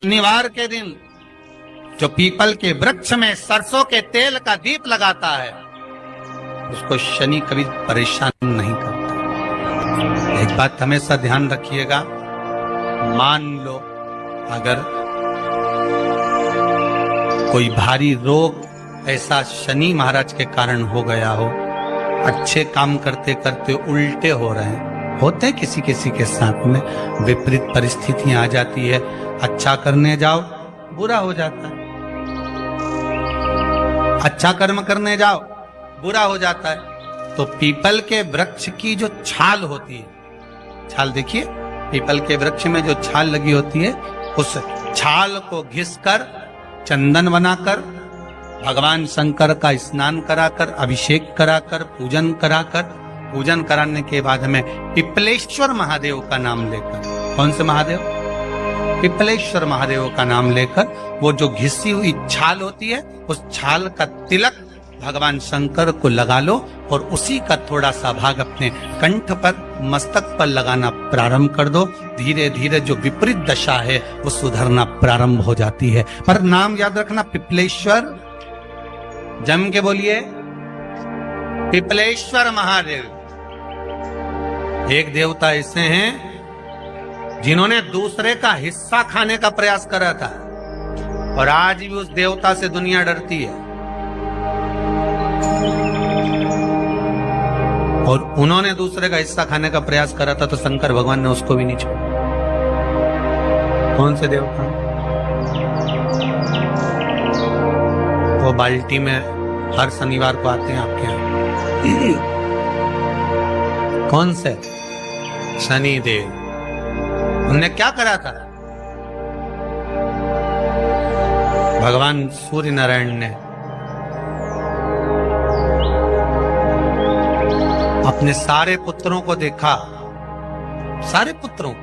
शनिवार के दिन जो पीपल के वृक्ष में सरसों के तेल का दीप लगाता है उसको शनि कभी परेशान नहीं करता। एक बात हमेशा ध्यान रखिएगा, मान लो अगर कोई भारी रोग ऐसा शनि महाराज के कारण हो गया हो, अच्छे काम करते करते उल्टे हो रहे हैं, होते हैं किसी किसी के साथ में, विपरीत परिस्थितियां आ जाती है, अच्छा करने जाओ बुरा हो जाता है, अच्छा कर्म करने जाओ बुरा हो जाता है। तो पीपल के वृक्ष की जो छाल होती है, छाल देखिए, पीपल के वृक्ष में जो छाल लगी होती है, उस छाल को घिसकर चंदन बनाकर भगवान शंकर का स्नान कराकर, अभिषेक कराकर, पूजन कराकर, पूजन कराने के बाद हमें पिपलेश्वर महादेव का नाम लेकर, कौन से महादेव? पिपलेश्वर महादेव का नाम लेकर वो जो घिसी हुई छाल होती है उस छाल का तिलक भगवान शंकर को लगा लो और उसी का थोड़ा सा भाग अपने कंठ पर, मस्तक पर लगाना प्रारंभ कर दो। धीरे धीरे जो विपरीत दशा है वो सुधरना प्रारंभ हो जाती है। पर नाम याद रखना, पिपलेश्वर, जम के बोलिए पिपलेश्वर महादेव। एक देवता ऐसे हैं जिन्होंने दूसरे का हिस्सा खाने का प्रयास करा था और आज भी उस देवता से दुनिया डरती है। और उन्होंने दूसरे का हिस्सा खाने का प्रयास करा था तो शंकर भगवान ने उसको भी नहीं छोड़ा। कौन से देवता? वो बाल्टी में हर शनिवार को आते हैं आपके यहाँ। कौन से? शनि देव। उन्होंने क्या करा था? भगवान सूर्य नारायण ने अपने सारे पुत्रों को देखा, सारे पुत्रों,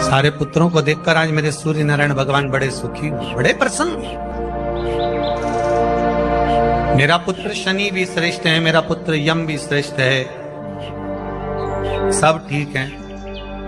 सारे पुत्रों को देखकर आज मेरे सूर्य नारायण भगवान बड़े सुखी, बड़े प्रसन्न। मेरा पुत्र शनि भी श्रेष्ठ है, मेरा पुत्र यम भी श्रेष्ठ है, सब ठीक है।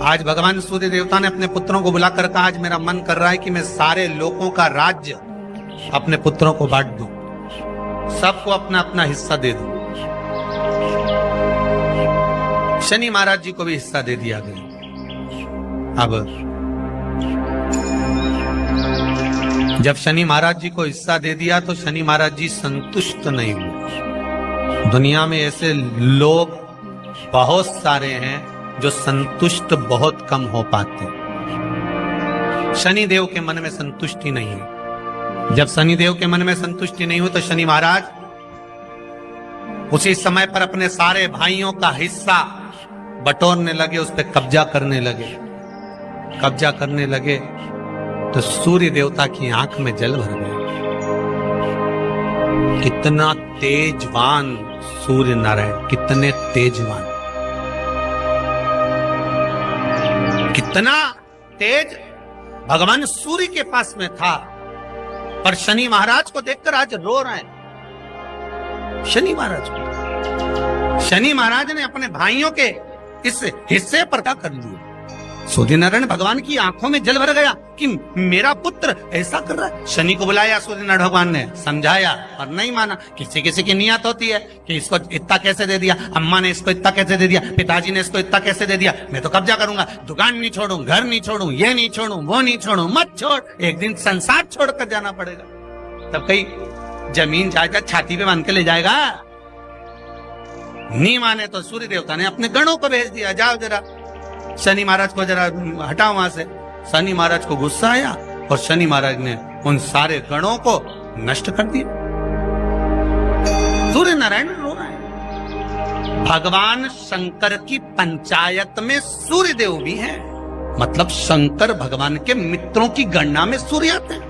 आज भगवान सूर्य देवता ने अपने पुत्रों को बुलाकर कहा, आज मेरा मन कर रहा है कि मैं सारे लोगों का राज्य अपने पुत्रों को बांट दूं, सबको अपना अपना हिस्सा दे दूं। शनि महाराज जी को भी हिस्सा दे दिया गया। अब जब शनि महाराज जी को हिस्सा दे दिया तो शनि महाराज जी संतुष्ट नहीं हुए। दुनिया में ऐसे लोग बहुत सारे हैं जो संतुष्ट बहुत कम हो पाते हैं। शनि देव के मन में संतुष्टि नहीं है। जब शनि देव के मन में संतुष्टि नहीं हो तो शनि महाराज उसी समय पर अपने सारे भाइयों का हिस्सा बटोरने लगे, उस पर कब्जा करने लगे। कब्जा करने लगे तो सूर्य देवता की आंख में जल भर गया। कितना तेजवान सूर्य नारायण, कितने तेजवान, कितना तेज भगवान सूर्य के पास में था। पर शनि महाराज को देखकर आज रो रहे हैं। शनि महाराज को, शनि महाराज ने अपने भाइयों के इस हिस्से पर क्या कर लिया। सूर्य नारायण भगवान की आंखों में जल भर गया कि मेरा पुत्र ऐसा कर रहा है। शनि को बुलाया सूर्य नारायण भगवान ने, समझाया और नहीं माना। किसी किसी की नियत होती है कि इसको इतना कैसे दे दिया, अम्मा ने इसको इतना कैसे दे दिया, पिताजी ने इसको इतना कैसे दे दिया, मैं तो कब्जा करूंगा, दुकान नहीं छोड़ूं, घर नहीं छोड़ूं, ये नहीं छोड़ूं, वो नहीं छोड़ूं। मत छोड़, एक दिन संसार छोड़कर जाना पड़ेगा। तब कहीं जमीन जायदाद छाती पे बांध के ले जाएगा। नहीं माने तो सूर्य देवता ने अपने गणों को भेज दिया, जाओ जरा शनि महाराज को जरा हटाओ वहां से। शनि महाराज को गुस्सा आया और शनि महाराज ने उन सारे गणों को नष्ट कर दिया। सूर्य नारायण रो रहे हैं। भगवान शंकर की पंचायत में सूर्य देव भी हैं, मतलब शंकर भगवान के मित्रों की गणना में सूर्य आते हैं।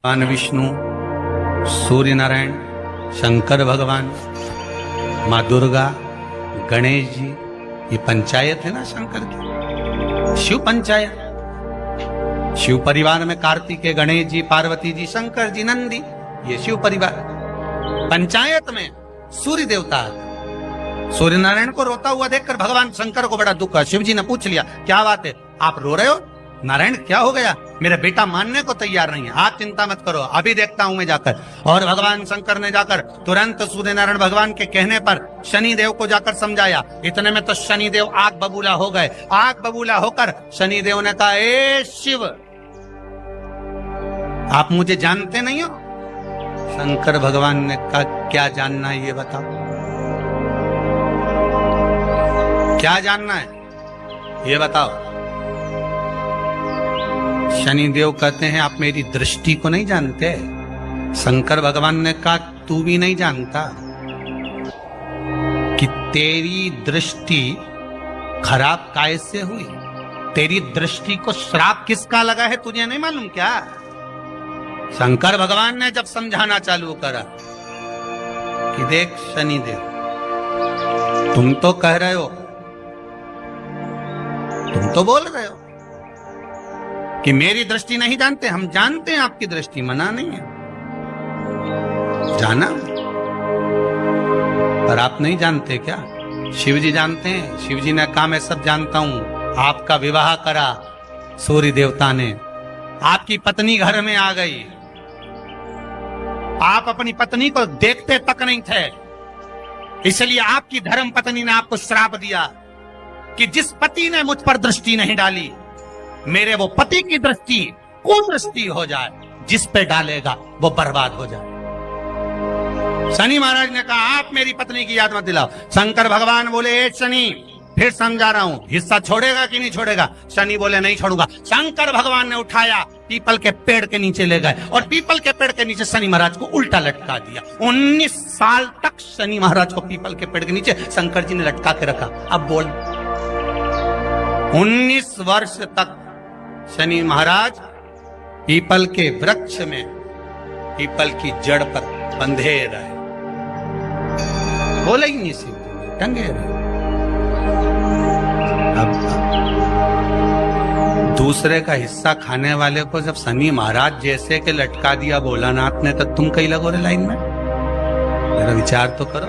भगवान विष्णु, सूर्य नारायण, शंकर भगवान, माँ दुर्गा, गणेश जी, ये पंचायत है ना शंकर की, शिव पंचायत। शिव परिवार में कार्तिकेय, गणेश जी, पार्वती जी, शंकर जी, नंदी, ये शिव परिवार। पंचायत में सूर्य देवता, सूर्य नारायण को रोता हुआ देखकर भगवान शंकर को बड़ा दुख है। शिव जी ने पूछ लिया, क्या बात है, आप रो रहे हो? नारायण क्या हो गया? मेरा बेटा मानने को तैयार नहीं है। आप चिंता मत करो, अभी देखता हूं मैं जाकर। और भगवान शंकर ने जाकर तुरंत सूर्य नारायण भगवान के कहने पर शनि देव को जाकर समझाया। इतने में तो शनि देव आग बबूला हो गए। आग बबूला होकर शनि देव ने कहा, ए शिव, आप मुझे जानते नहीं हो? शंकर भगवान ने कहा, क्या जानना है ये बताओ, क्या जानना है ये बताओ। शनि देव कहते हैं, आप मेरी दृष्टि को नहीं जानते। शंकर भगवान ने कहा, तू भी नहीं जानता कि तेरी दृष्टि खराब कैसे हुई? तेरी दृष्टि को श्राप किसका लगा है, तुझे नहीं मालूम क्या? शंकर भगवान ने जब समझाना चालू करा कि देख शनि देव, तुम तो कह रहे हो, तुम तो बोल रहे हो कि मेरी दृष्टि नहीं जानते। हम जानते हैं आपकी दृष्टि, मना नहीं है, जाना, पर आप नहीं जानते क्या? शिव जी जानते हैं। शिव जी ने कहा, मैं सब जानता हूं। आपका विवाह करा सूर्य देवता ने, आपकी पत्नी घर में आ गई, आप अपनी पत्नी को देखते तक नहीं थे, इसलिए आपकी धर्म पत्नी ने आपको श्राप दिया कि जिस पति ने मुझ पर दृष्टि नहीं डाली, मेरे वो पति की दृष्टि कुदृष्टि हो जाए, जिस पे डालेगा वो बर्बाद हो जाए। शनि महाराज ने कहा, आप मेरी पत्नी की याद मत दिलाओ। शंकर भगवान बोले, ए शनि, फिर समझा रहा हूं, हिस्सा छोड़ेगा कि नहीं छोड़ेगा? शनि बोले, नहीं छोड़ूंगा। शंकर भगवान ने उठाया, पीपल के पेड़ के नीचे ले गए और पीपल के पेड़ के नीचे शनि महाराज को उल्टा लटका दिया। 19 साल तक शनि महाराज को पीपल के पेड़ के नीचे शंकर जी ने लटका के रखा। अब बोल, 19 वर्ष तक शनि महाराज पीपल के वृक्ष में, पीपल की जड़ पर बंधे रहे, बोले ही नहीं, शिव टंगे रहे। अब दूसरे का हिस्सा खाने वाले को जब शनि महाराज जैसे के लटका दिया भोलानाथ ने, तो तुम कहीं लगो रे लाइन में? मेरा विचार तो करो।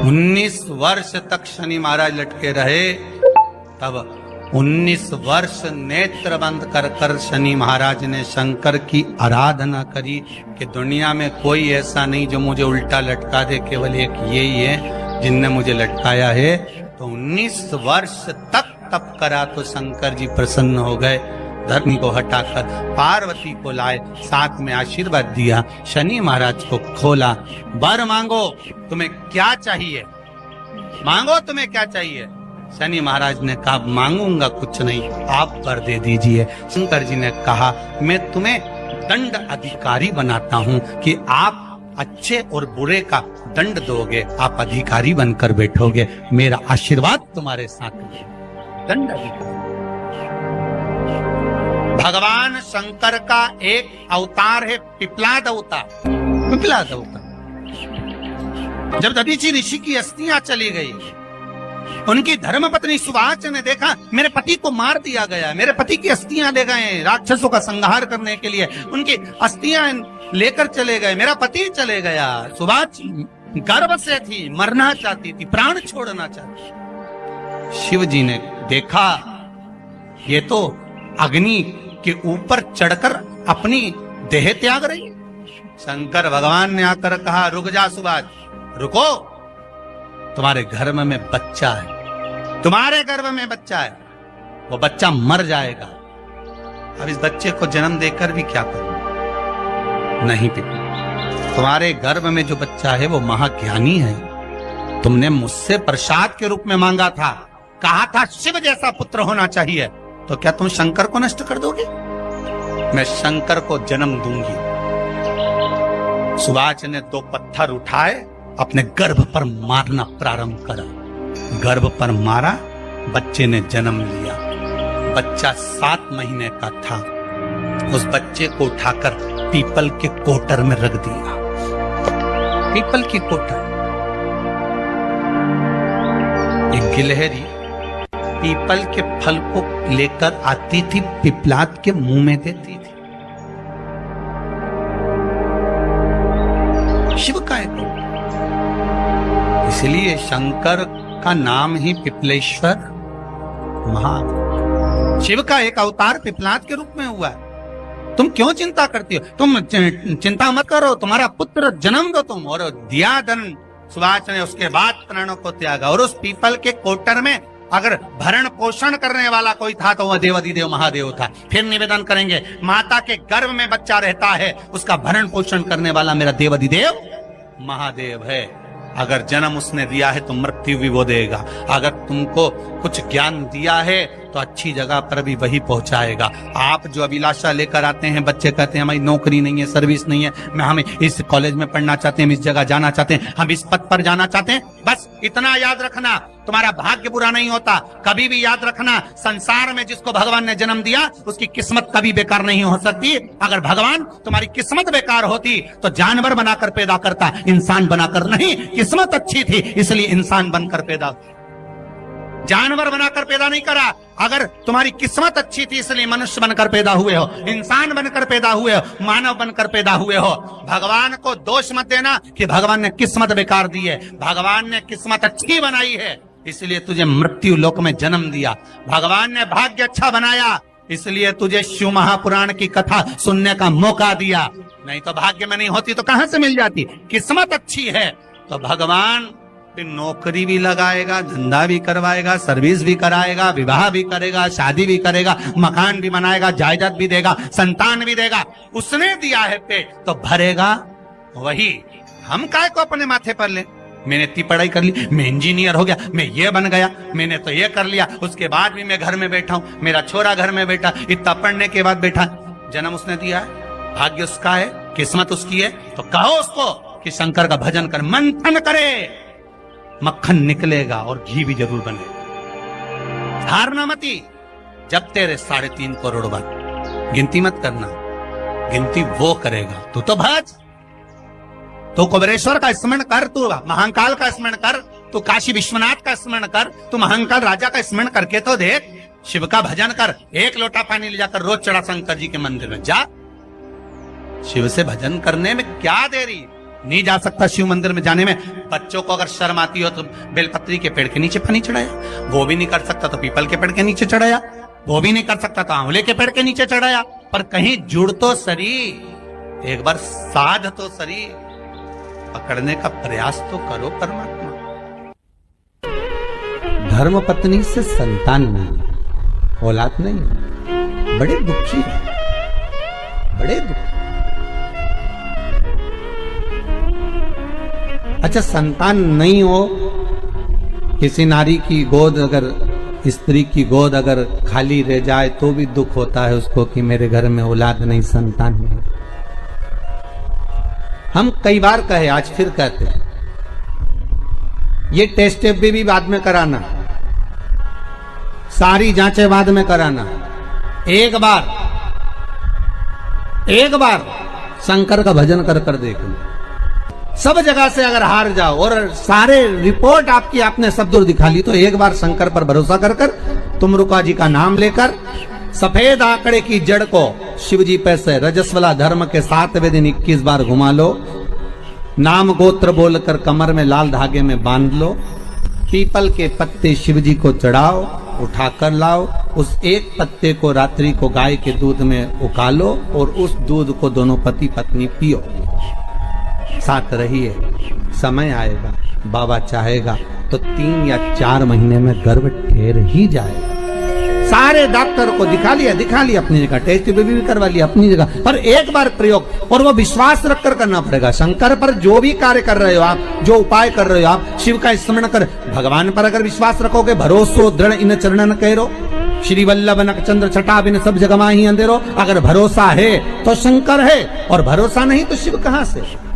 19 वर्ष तक शनि महाराज लटके रहे, तब 19 वर्ष नेत्र बंद कर कर शनि महाराज ने शंकर की आराधना करी कि दुनिया में कोई ऐसा नहीं जो मुझे उल्टा लटका दे, केवल एक यही है जिनने मुझे लटकाया है। तो 19 वर्ष तक तप करा तो शंकर जी प्रसन्न हो गए। धरनी को हटाकर पार्वती को लाए, साथ में आशीर्वाद दिया, शनि महाराज को खोला। वर मांगो, तुम्हें क्या चाहिए, मांगो तुम्हें क्या चाहिए। शनि महाराज ने कहा, मांगूंगा कुछ नहीं, आप वर दे दीजिए। शंकर जी ने कहा, मैं तुम्हें दंड अधिकारी बनाता हूं कि आप अच्छे और बुरे का दंड दोगे, आप अधिकारी बनकर बैठोगे, मेरा आशीर्वाद तुम्हारे साथ है। दंड अधिकारी। भगवान शंकर का एक अवतार है पिपलाद अवतार। पिपलाद अवतार, जब दधीचि ऋषि की अस्थियां चली गई, उनकी धर्मपत्नी सुभाष ने देखा, मेरे पति को मार दिया गया, मेरे पति की अस्थियां ले गए राक्षसों का संहार करने के लिए, उनकी अस्थियां लेकर चले गए, मेरा पति चले गया। सुभाष गर्भ से थी, मरना चाहती थी, प्राण छोड़ना चाहती। शिव जी ने देखा, ये तो अग्नि के ऊपर चढ़कर अपनी देह त्याग रही। शंकर भगवान ने आकर कहा, रुक जा सुभाष, रुको, तुम्हारे गर्भ में बच्चा है, तुम्हारे गर्भ में बच्चा है, वो बच्चा मर जाएगा। अब इस बच्चे को जन्म देकर भी क्या करूं? नहीं पिता, तुम्हारे गर्भ में जो बच्चा है वो महाज्ञानी है, तुमने मुझसे प्रसाद के रूप में मांगा था, कहा था शिव जैसा पुत्र होना चाहिए, तो क्या तुम शंकर को नष्ट कर दोगे? मैं शंकर को जन्म दूंगी। सुभाष ने 2 पत्थर उठाए, अपने गर्भ पर मारना प्रारंभ करा, गर्भ पर मारा, बच्चे ने जन्म लिया। बच्चा 7 महीने का था। उस बच्चे को उठाकर पीपल के कोटर में रख दिया। पीपल की कोटर। एक गिलहरी पीपल के फल को लेकर आती थी, पिपलाद के मुंह में देती थी। शिव का है, इसलिए शंकर का नाम ही पिपलेश्वर महादेव। शिव का एक अवतार पिपलाद के रूप में हुआ है। तुम क्यों चिंता करती हो? तुम चिंता मत करो, तुम्हारा पुत्र जन्म दो तुम। और दिया धन सुभाष ने, उसके बाद प्राणों को त्यागा। और उस पीपल के कोटर में अगर भरण पोषण करने वाला कोई था तो वह देवाधिदेव महादेव था। फिर निवेदन करेंगे, माता के गर्भ में बच्चा रहता है, उसका भरण पोषण करने वाला मेरा देवाधिदेव महादेव है। अगर जन्म उसने दिया है तो मृत्यु भी वो देगा। अगर तुमको कुछ ज्ञान दिया है तो अच्छी जगह पर भी वही पहुंचाएगा। आप जो अभिलाषा लेकर आते हैं, बच्चे कहते हैं हमारी नौकरी नहीं है, सर्विस नहीं है, हम इस कॉलेज में पढ़ना चाहते हैं, हम इस जगह जाना चाहते हैं, हम इस पद पर जाना चाहते हैं, बस इतना याद रखना, तुम्हारा भाग्य बुरा नहीं होता। कभी भी याद रखना, संसार में जिसको भगवान ने जन्म दिया उसकी किस्मत कभी बेकार नहीं हो सकती। अगर भगवान तुम्हारी किस्मत बेकार होती तो जानवर बनाकर पैदा करता, इंसान बनाकर नहीं। किस्मत अच्छी थी इसलिए इंसान बनकर पैदा, जानवर बनाकर पैदा नहीं करा। अगर तुम्हारी किस्मत अच्छी थी इसलिए मनुष्य बनकर पैदा हुए हो, इंसान बनकर पैदा हुए हो, मानव बनकर पैदा हुए हो। भगवान को दोष मत देना कि भगवान ने किस्मत बेकार दी है। भगवान ने किस्मत अच्छी बनाई है इसलिए तुझे मृत्यु लोक में जन्म दिया। भगवान ने भाग्य अच्छा बनाया इसलिए तुझे शिव महापुराण की कथा सुनने का मौका दिया। नहीं तो भाग्य में नहीं होती तो कहां से मिल जाती। किस्मत अच्छी है तो भगवान नौकरी भी लगाएगा, धंधा भी करवाएगा, सर्विस भी कराएगा, विवाह भी करेगा, शादी भी करेगा, मकान भी बनाएगा, जायदाद भी देगा, संतान भी देगा। उसने दिया है पेट तो भरेगा वही। हम काय को अपने माथे पर ले, मैंने इतनी पढ़ाई कर ली, मैं इंजीनियर हो गया, मैं ये बन गया, मैंने तो ये कर लिया, उसके बाद भी मैं घर में बैठा हूं, मेरा छोरा घर में बैठा, इतना पढ़ने के बाद बैठा। जन्म उसने दिया है, भाग्य उसका है, किस्मत उसकी है। तो कहो उसको कि शंकर का भजन कर, मंथन करे, मक्खन निकलेगा और घी भी जरूर बनेगा। हारना मती, जब तेरे 3.5 करोड़ बन, गिनती मत करना, गिनती वो करेगा। तू तो भज, तू कुबेरेश्वर का स्मरण कर, तू महाकाल का स्मरण कर, तू काशी विश्वनाथ का स्मरण कर, तू महाकाल राजा का स्मरण करके तो देख। शिव का भजन कर, 1 लोटा पानी ले जाकर रोज चढ़ा शंकर जी के मंदिर में जा। शिव से भजन करने में क्या देरी। नहीं जा सकता शिव मंदिर में जाने में, बच्चों को अगर शर्म आती हो तो बेलपत्री के पेड़ के नीचे पानी चढ़ाया, वो भी नहीं कर सकता तो पीपल के पेड़ के नीचे चढ़ाया, वो भी नहीं कर सकता तो आंवले के पेड़ के नीचे चढ़ाया। पर कहीं जुड़ तो सरी, एक बार साध तो सरी, पकड़ने का प्रयास तो करो परमात्मा। धर्म पत्नी से संतान नहीं, औलाद नहीं, बड़े दुखी, बड़े दुखी। अच्छा, संतान नहीं हो, किसी नारी की गोद अगर, स्त्री की गोद अगर खाली रह जाए तो भी दुख होता है उसको कि मेरे घर में औलाद नहीं, संतान नहीं। हम कई बार कहे, आज फिर कहते हैं, ये टेस्ट भी बाद में कराना, सारी जांचें बाद में कराना। एक बार शंकर का भजन कर कर देख लो। सब जगह से अगर हार जाओ और सारे रिपोर्ट आपकी आपने सब दूर दिखा ली तो एक बार शंकर पर भरोसा कर कर तुमरुका जी का नाम लेकर सफेद आंकड़े की जड़ को शिव जी पे से रजस्वला धर्म के 7वें दिन 21 बार घुमा लो। नाम गोत्र बोलकर कमर में लाल धागे में बांध लो। पीपल के पत्ते शिव जी को चढ़ाओ, उठा कर लाओ। उस एक पत्ते को रात्रि को गाय के दूध में उकालो और उस दूध को दोनों पति पत्नी पियो। साथ रहिए, समय आएगा, बाबा चाहेगा तो 3 या 4 महीने में गर्भ ठहर ही जाएगा। सारे डॉक्टर को दिखा लिया अपनी जगह, टेस्ट भी करवा लिया अपनी जगह, पर एक बार प्रयोग, और वो विश्वास रखकर करना पड़ेगा। शंकर पर जो भी कार्य कर रहे हो आप, जो उपाय कर रहे हो आप, शिव का स्मरण कर, भगवान पर अगर विश्वास रखोगे, भरोसो दृढ़ इन चरणन करो, श्री वल्लभ नख चंद्र छटा बिन सब जगह माही अंधेरो। अगर भरोसा है तो शंकर है और भरोसा नहीं तो शिव कहां से।